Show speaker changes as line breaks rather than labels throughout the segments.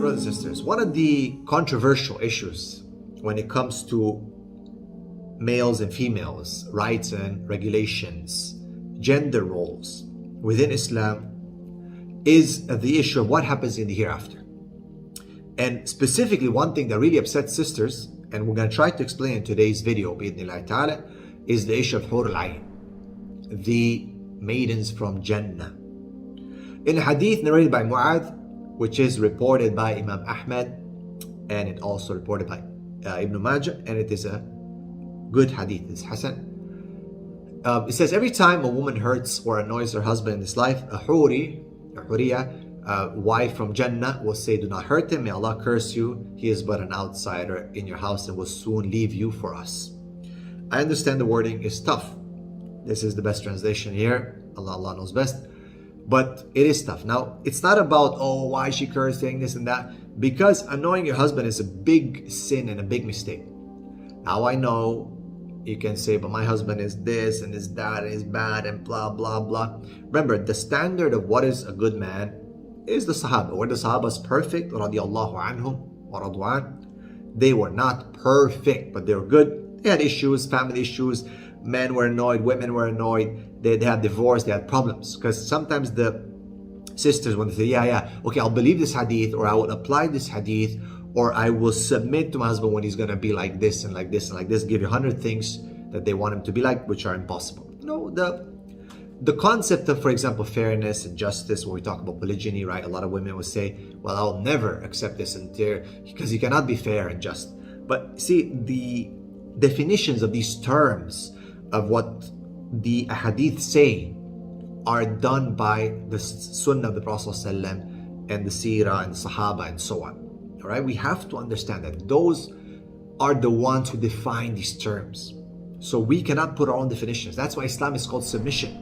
brothers and sisters, one of the controversial issues when it comes to males and females, rights and regulations, gender roles within Islam is the issue of what happens in the hereafter. And specifically, one thing that really upsets sisters, and we're going to try to explain in today's video, bi'idhnillahi ta'ala, is the issue of Hoor al-Ayn, the maidens from Jannah. In a hadith narrated by Mu'adh, which is reported by Imam Ahmad, and it also reported by Ibn Majah, and it is a good hadith, it's Hasan. It says, every time a woman hurts or annoys her husband in this life, a huriya, wife from Jannah, will say, do not hurt him, may Allah curse you, he is but an outsider in your house and will soon leave you for us. I understand the wording is tough. This is the best translation here, Allah knows best. But it is tough. Now, it's not about, oh, why is she cursing, this and that. Because annoying your husband is a big sin and a big mistake. Now, I know you can say, but my husband is this and is that and is bad and blah, blah, blah. Remember, the standard of what is a good man is the Sahaba. Were the Sahabas perfect? Radiallahu anhum wa radwan. They were not perfect, but they were good. They had issues, family issues. Men were annoyed, women were annoyed. They had divorce, they had problems. Because sometimes the sisters, when they say, okay, I'll believe this hadith, or I will apply this hadith, or I will submit to my husband when he's going to be like this and like this and like this, give you 100 things that they want him to be like, which are impossible. No, the concept of, for example, fairness and justice, when we talk about polygyny, right? A lot of women will say, well, I'll never accept this because he cannot be fair and just. But see, the definitions of these terms of what the hadith say are done by the Sunnah of the Prophet ﷺ and the Seerah and the Sahaba and so on. All right, we have to understand that those are the ones who define these terms. So we cannot put our own definitions. That's why Islam is called submission.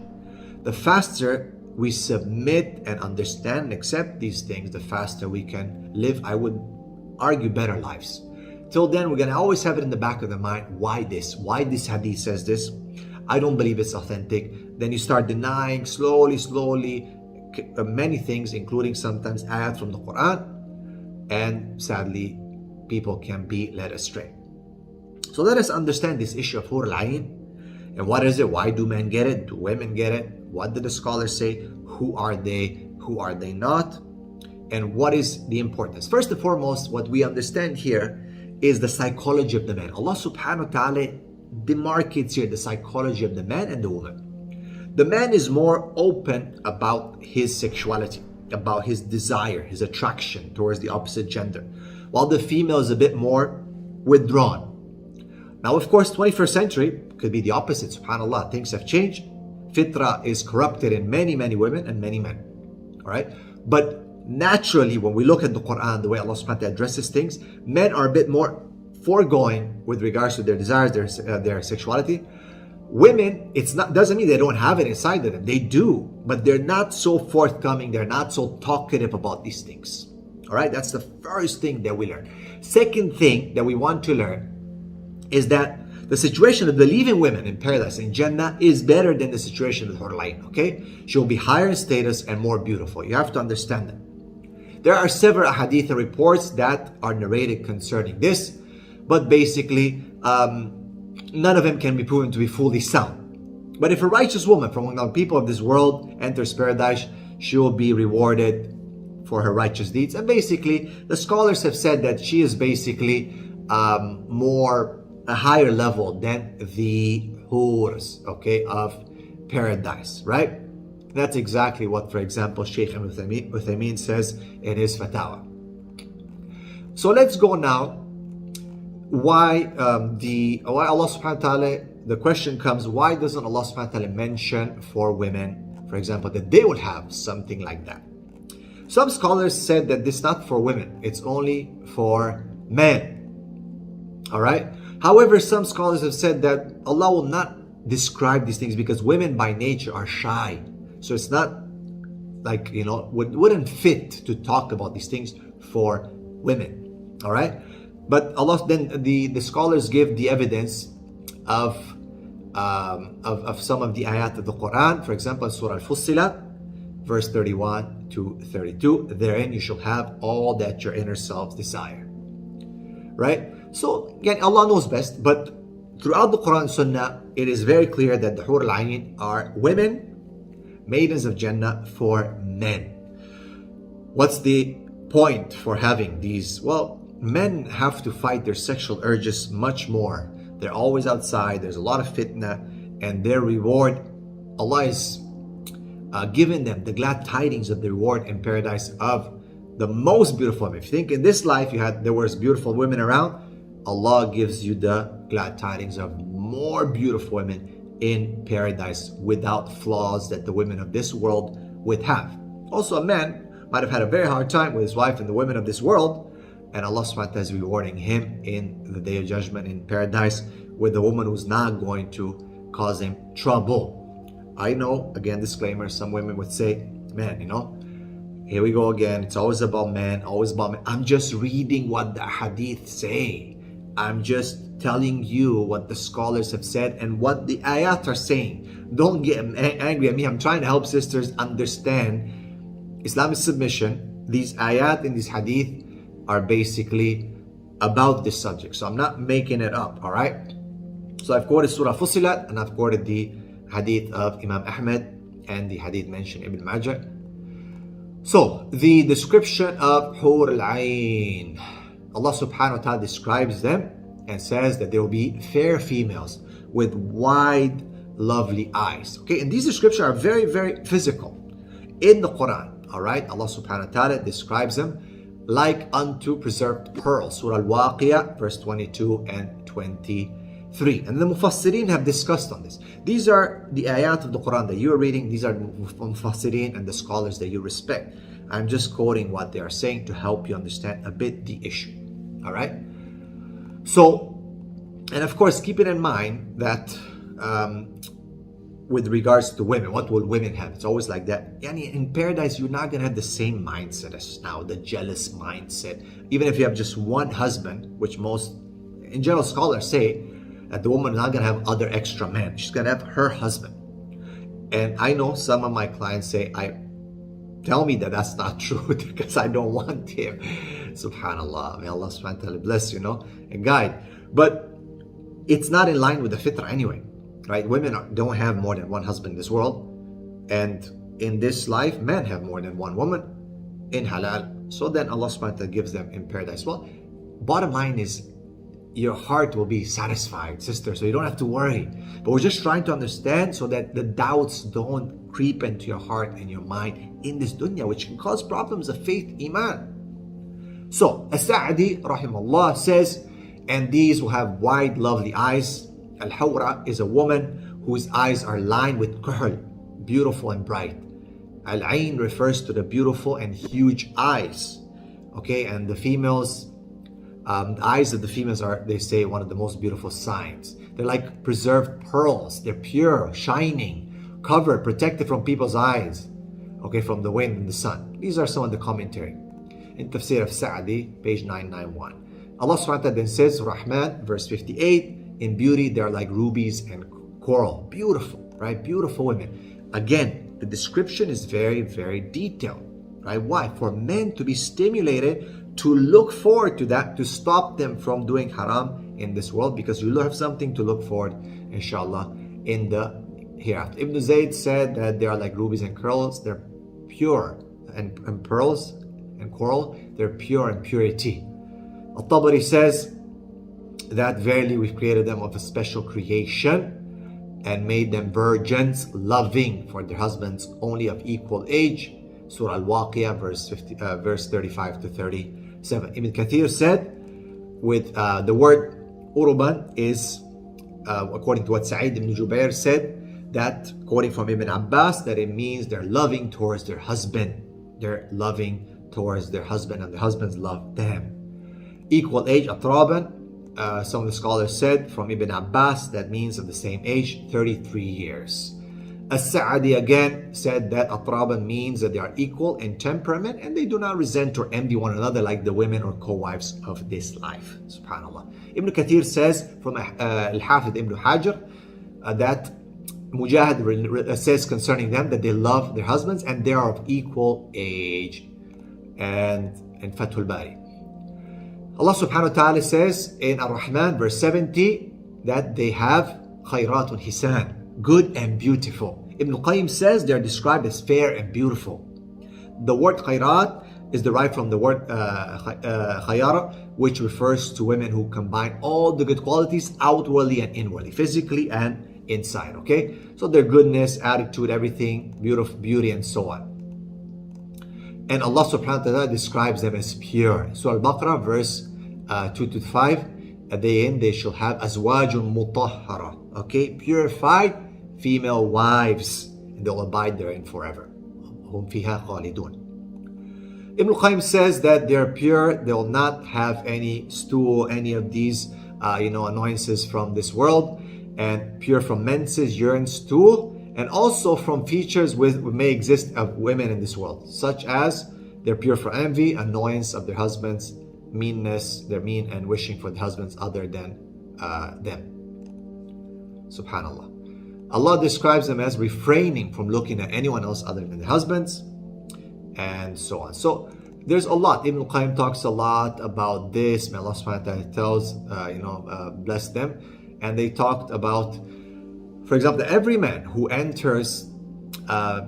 The faster we submit and understand and accept these things, the faster we can live, I would argue, better lives. Till then, we're going to always have it in the back of the mind, why this? Why this hadith says this? I don't believe it's authentic. Then you start denying slowly, many things, including sometimes ayat from the Quran. And sadly, people can be led astray. So let us understand this issue of Hoor al-Ayn. And what is it? Why do men get it? Do women get it? What did the scholars say? Who are they? Who are they not? And what is the importance? First and foremost, what we understand here is the psychology of the man. Allah subhanahu wa ta'ala demarcates here the psychology of the man and the woman. The man is more open about his sexuality, about his desire, his attraction towards the opposite gender, while the female is a bit more withdrawn. Now, of course, 21st century could be the opposite. SubhanAllah, things have changed. Fitra is corrupted in many women and many men. All right? But naturally, when we look at the Quran, the way Allah subhanahu wa ta'ala addresses things, men are a bit more foregoing with regards to their desires, their sexuality. Women, doesn't mean they don't have it inside of them. They do, but they're not so forthcoming. They're not so talkative about these things. All right, that's the first thing that we learn. Second thing that we want to learn is that the situation of believing women in paradise, in Jannah, is better than the situation of Hoor al-Ayn, okay? She will be higher in status and more beautiful. You have to understand that. There are several hadith reports that are narrated concerning this, but basically, none of them can be proven to be fully sound. But if a righteous woman from among the people of this world enters paradise, she will be rewarded for her righteous deeds. And basically, the scholars have said that she is basically a higher level than the Hoors, okay, of paradise, right? That's exactly what, for example, Shaykh Uthaymeen says in his Fatawa. So let's go now. Why Allah subhanahu wa ta'ala, the question comes, why doesn't Allah subhanahu wa ta'ala mention for women, for example, that they would have something like that? Some scholars said that this is not for women, it's only for men. All right? However, some scholars have said that Allah will not describe these things because women by nature are shy. So it's not like, wouldn't fit to talk about these things for women. All right? But Allah, then the scholars give the evidence of some of the ayat of the Quran. For example, Surah Al-Fussilat, verse 31 to 32. Therein you shall have all that your inner selves desire. Right? So again, Allah knows best, but throughout the Quran Sunnah, it is very clear that the Hoor al-Ayn are women, maidens of Jannah for men. What's the point for having these? Well, men have to fight their sexual urges much more. They're always outside, there's a lot of fitna, and their reward, Allah is giving them the glad tidings of the reward in paradise of the most beautiful women. If you think in this life there was beautiful women around, Allah gives you the glad tidings of more beautiful women in paradise without flaws that the women of this world would have. Also, a man might have had a very hard time with his wife and the women of this world, and Allah subhanahu wa ta'ala is rewarding him in the day of judgment in paradise with a woman who's not going to cause him trouble. I know, again, disclaimer, some women would say, man, here we go again. It's always about men, always about men. I'm just reading what the hadith say. I'm just telling you what the scholars have said and what the ayat are saying. Don't get angry at me. I'm trying to help sisters understand Islamic submission. These ayat and these hadith are basically about this subject. So I'm not making it up, all right? So I've quoted Surah Fussilat, and I've quoted the hadith of Imam Ahmed and the hadith mentioned Ibn Majah. So the description of Hoor al-Ayn, Allah subhanahu wa ta'ala describes them and says that there will be fair females with wide, lovely eyes. Okay, and these descriptions are very, very physical in the Quran. All right, Allah subhanahu wa ta'ala describes them like unto preserved pearls. Surah Al-Waqiyah, verse 22 and 23. And the Mufassirin have discussed on this. These are the ayat of the Quran that you are reading. These are Mufassirin and the scholars that you respect. I'm just quoting what they are saying to help you understand a bit the issue. All right? So, and of course, keep it in mind that with regards to women, what will women have? It's always like that. In paradise, you're not going to have the same mindset as now, the jealous mindset. Even if you have just one husband, which most, in general, scholars say that the woman is not going to have other extra men. She's going to have her husband. And I know some of my clients say, tell me that that's not true because I don't want him. Subhanallah. May Allah subhanahu wa ta'ala bless, and guide. But it's not in line with the fitrah anyway. Right? Women don't have more than one husband in this world. And in this life, men have more than one woman in halal. So then Allah subhanahu wa ta'ala gives them in paradise. Well, bottom line is your heart will be satisfied, sister. So you don't have to worry. But we're just trying to understand so that the doubts don't creep into your heart and your mind in this dunya, which can cause problems of faith, iman. So, As-Sa'di, rahimahullah, says, and these will have wide, lovely eyes. Al-Hawra is a woman whose eyes are lined with kuhl, beautiful and bright. Al-Ayn refers to the beautiful and huge eyes. Okay, and the females, the eyes of the females are, they say, one of the most beautiful signs. They're like preserved pearls. They're pure, shining, covered, protected from people's eyes, okay, from the wind and the sun. These are some of the commentary. In Tafsir of Sa'di, page 991. Allah subhanahu wa ta'ala then says, Rahman, verse 58, in beauty, they're like rubies and coral. Beautiful, right? Beautiful women. Again, the description is very, very detailed, right? Why? For men to be stimulated to look forward to that, to stop them from doing haram in this world, because you have something to look forward, inshallah, in the hereafter. Ibn Zayd said that they are like rubies and coral. They're pure, and pearls and coral, they're pure in purity. Al-Tabari says that verily we've created them of a special creation and made them virgins, loving for their husbands only of equal age. Surah Al-Waqiyah, verse 35 to 37. Ibn Kathir said, with the word uruban is, according to what Sa'id ibn Jubair said, that, quoting from Ibn Abbas, that it means they're loving towards their husband. They're loving towards their husband and their husbands love them. Equal age, atraban, some of the scholars said from Ibn Abbas, that means of the same age, 33 years. As-Sa'di again said that atraban means that they are equal in temperament and they do not resent or envy one another like the women or co-wives of this life. Subhanallah. Ibn Kathir says from Al-Hafid Ibn Hajar that Mujahid says concerning them that they love their husbands and they are of equal age. And in Fathul Bari, Allah subhanahu wa ta'ala says in Ar-Rahman verse 70 that they have khayratun hisan, good and beautiful. Ibn al-Qayyim says they are described as fair and beautiful. The word khayrat is derived from the word khayara, which refers to women who combine all the good qualities outwardly and inwardly, physically and inside. Okay, so their goodness, attitude, everything, beauty, and so on. And Allah subhanahu wa ta'ala describes them as pure. So Al-Baqarah verse 2 to 5, at the end they shall have azwajun mutahhara, okay, purified female wives, and they'll abide therein forever. Hum fiha khalidun. Ibn al-Qayyim says that they're pure, they'll not have any stool, any of these annoyances from this world, and pure from menses, urine, stool, and also from features which may exist of women in this world, such as they're pure from envy, annoyance of their husbands, meanness, they're mean and wishing for the husbands other than them. Subhanallah. Allah describes them as refraining from looking at anyone else other than their husbands, and so on. So there's a lot. Ibn al-Qayyim talks a lot about this. May Allah subhanahu wa ta'ala tells, bless them. And they talked about, for example, every man who enters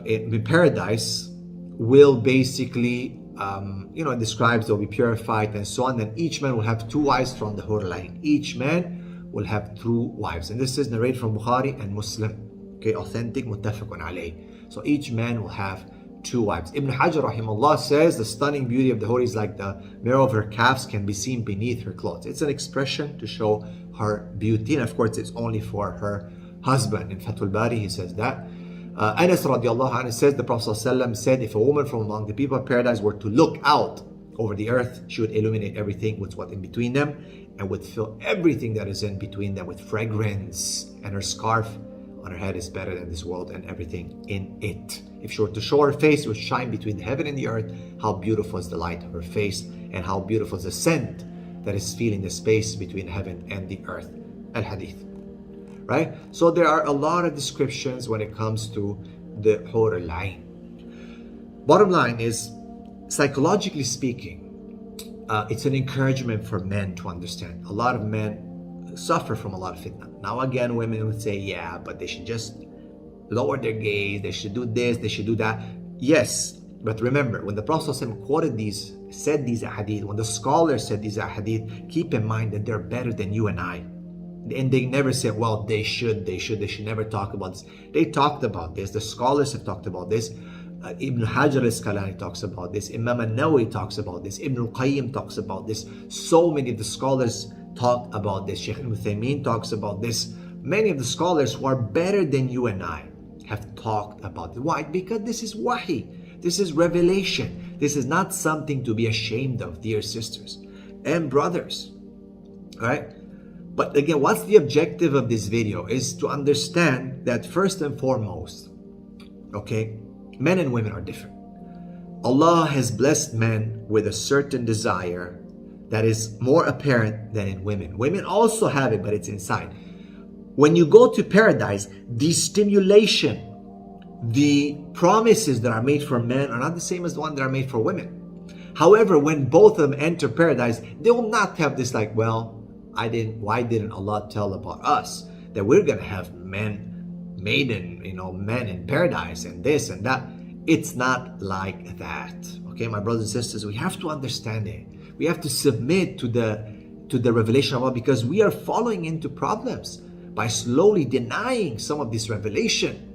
in paradise will basically, it describes they'll be purified and so on. And each man will have 2 wives from the Hoor line. Each man will have 2 wives. And this is narrated from Bukhari and Muslim. Okay, authentic, muttafaqun alayh. So each man will have 2 wives. Ibn Hajar rahimahullah says the stunning beauty of the Hoor is like the mirror of her calves can be seen beneath her clothes. It's an expression to show her beauty, and of course it's only for her husband. In Fathul Bari he says that. Anas radiallahu anhu says the Prophet ﷺ said, if a woman from among the people of paradise were to look out over the earth, she would illuminate everything with what's in between them and would fill everything that is in between them with fragrance, and her scarf on her head is better than this world and everything in it. If she were to show her face, it would shine between the heaven and the earth. How beautiful is the light of her face, and how beautiful is the scent that is filling the space between heaven and the earth. Al-Hadith. Right? So there are a lot of descriptions when it comes to the Hoor line. Bottom line is, psychologically speaking, it's an encouragement for men to understand. A lot of men suffer from a lot of fitna. Now again, women would say, yeah, but they should just lower their gaze, they should do this, they should do that. Yes, but remember, when the Prophet ﷺ said these ahadith, when the scholars said these ahadith, keep in mind that they're better than you and I. And they never said, well, they should never talk about this. They talked about this. The scholars have talked about this. Ibn Hajar al-Asqalani talks about this. Imam al-Nawawi talks about this. Ibn al-Qayyim talks about this. So many of the scholars talk about this. Shaykh Ibn Uthaymeen talks about this. Many of the scholars who are better than you and I have talked about it. Why? Because this is wahi. This is revelation. This is not something to be ashamed of, dear sisters and brothers. All right? But again, what's the objective of this video is to understand that first and foremost, okay, men and women are different. Allah has blessed men with a certain desire that is more apparent than in women. Women also have it, but it's inside. When you go to paradise, the stimulation, the promises that are made for men are not the same as the one that are made for women. However, when both of them enter paradise, they will not have this like, well, why didn't Allah tell about us that we're gonna have men in paradise and this and that? It's not like that. Okay, my brothers and sisters, we have to understand it. We have to submit to the revelation of Allah, because we are falling into problems by slowly denying some of this revelation,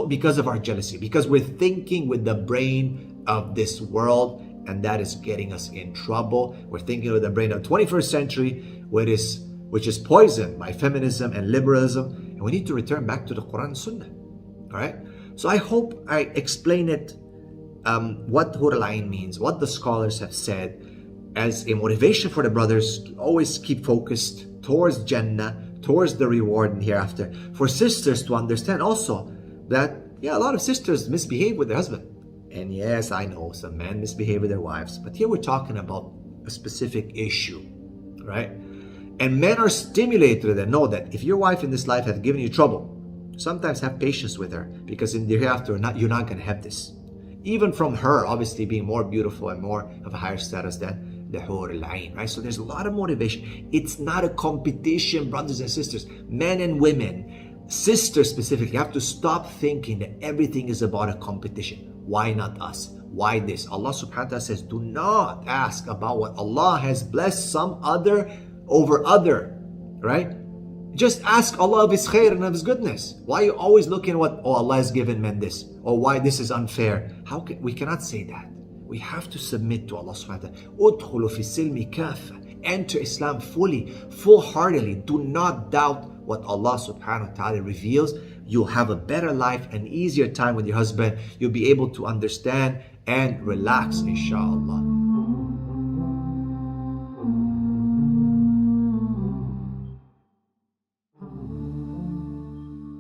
because of our jealousy, because we're thinking with the brain of this world, and that is getting us in trouble. We're thinking with the brain of the 21st century, which is poisoned by feminism and liberalism, and we need to return back to the Quran Sunnah. All right? So I hope I explain it, what Hoor al-Ain means, what the scholars have said, as a motivation for the brothers to always keep focused towards Jannah, towards the reward in hereafter. For sisters to understand also that, yeah, a lot of sisters misbehave with their husband. And yes, I know some men misbehave with their wives, but here we're talking about a specific issue, right? And men are stimulated and know that if your wife in this life has given you trouble, Sometimes have patience with her, because in the hereafter, you're not going to have this. Even from her, obviously being more beautiful and more of a higher status than the Hoor al-Ain, right? So there's a lot of motivation. It's not a competition, brothers and sisters. Men and women, sisters specifically, have to stop thinking that everything is about a competition. Why not us? Why this? Allah subhanahu wa ta'ala says, do not ask about what Allah has blessed some other over other, right? Just ask Allah of His khair and of His goodness. Why are you always looking at what, oh, Allah has given men this, or why this is unfair? We cannot say that. We have to submit to Allah subhanahu wa ta'ala. Udkhulu fi silmi kafa. Enter Islam fully, full-heartedly. Do not doubt what Allah subhanahu wa ta'ala reveals. You'll have a better life, an easier time with your husband. You'll be able to understand and relax, inshallah.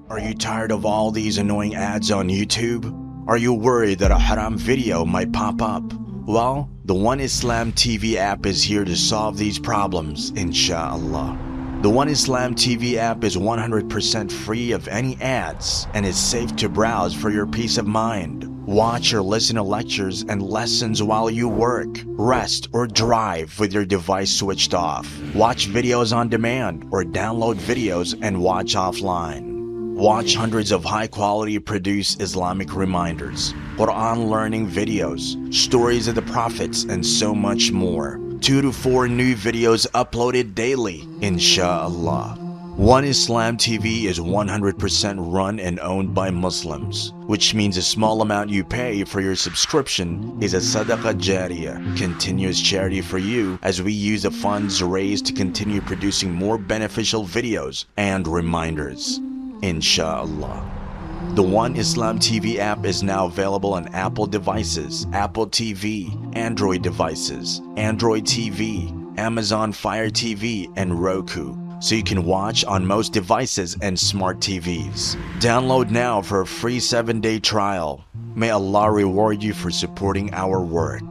Are you tired of all these annoying ads on YouTube? Are you worried that a haram video might pop up? Well, the One Islam TV app is here to solve these problems, inshallah. The One Islam TV app is 100% free of any ads and is safe to browse for your peace of mind. Watch or listen to lectures and lessons while you work, rest, or drive with your device switched off. Watch videos on demand or download videos and watch offline. Watch hundreds of high-quality produced Islamic reminders, Quran learning videos, stories of the prophets, and so much more. 2 to 4 new videos uploaded daily, inshallah. One Islam TV is 100% run and owned by Muslims, which means a small amount you pay for your subscription is a SADAQAH JARIYAH, continuous charity for you, as we use the funds raised to continue producing more beneficial videos and reminders, inshallah. The One Islam TV app is now available on Apple devices, Apple TV, Android devices, Android TV, Amazon Fire TV, and Roku, so you can watch on most devices and smart TVs. Download now for a free 7-day trial. May Allah reward you for supporting our work.